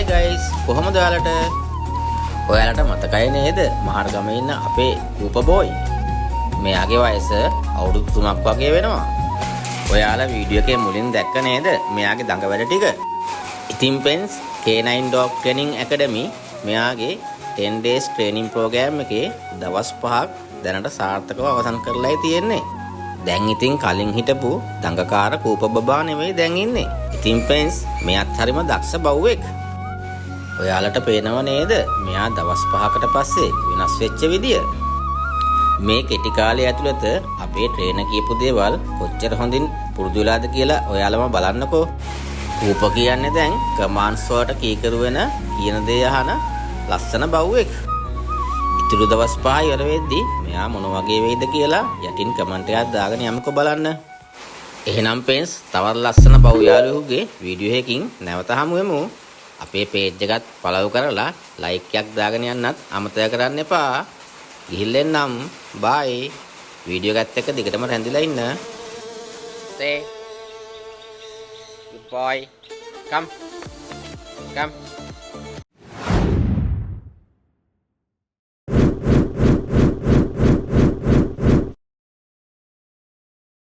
guys, කොහොමද ඔයාලට? ඔයාලට මතකයි නේද? මහරගමේ ඉන්න අපේ කූප බෝයි. මෙයාගේ වයස අවුරුදු 3ක් වගේ වෙනවා. ඔයාලා වීඩියෝ එකේ මුලින් දැක්ක නේද? මෙයාගේ දඟ වැඩ ටික. ඉතින් friends, K9 Dog Training Academy මෙයාගේ 10 days training program එකේ දවස් 5ක් දැනට සාර්ථකව අවසන් කරලායි තියෙන්නේ. දැන් ඉතින් කලින් හිටපු දඟකාර කූප බබා නෙමෙයි දැන් ඉන්නේ. ඉතින් friends, මෙයාත් හරිම දක්ෂ බව්වෙක්. ඔයාලට පේනව නේද? මෙයා දවස් 5කට පස්සේ වෙනස් වෙච්ච විදිය. මේ කෙටි කාලය ඇතුළත අපේ ට්‍රේනර් කියපු දේවල් කොච්චර හොඳින් පුරුදු වෙලාද කියලා ඔයාලම බලන්නකෝ. කූප කියන්නේ දැන් කමාන්ඩ්ස් වලට කීකරු වෙන කියන දේ අහන ලස්සන බව්වෙක්. ඉතුරු දවස් 5 ඉවර වෙද්දි මෙයා මොන වගේ වෙයිද කියලා යටින් කමෙන්ට් එකක් දාගෙන යමුකෝ බලන්න. එහෙනම් friends, තවත් ලස්සන බව් යාළුවෙකුගේ වීඩියෝ එකකින් නැවත හමු වෙමු. අපේ page එකත් follow කරලා like එකක් දාගෙන යන්නත් අමතක කරන්න එපා. ගිහිල්ලෙන්නම්. bye. වීඩියෝ එකත් එක්ක දිගටම රැඳිලා ඉන්න. Say good boy. Come.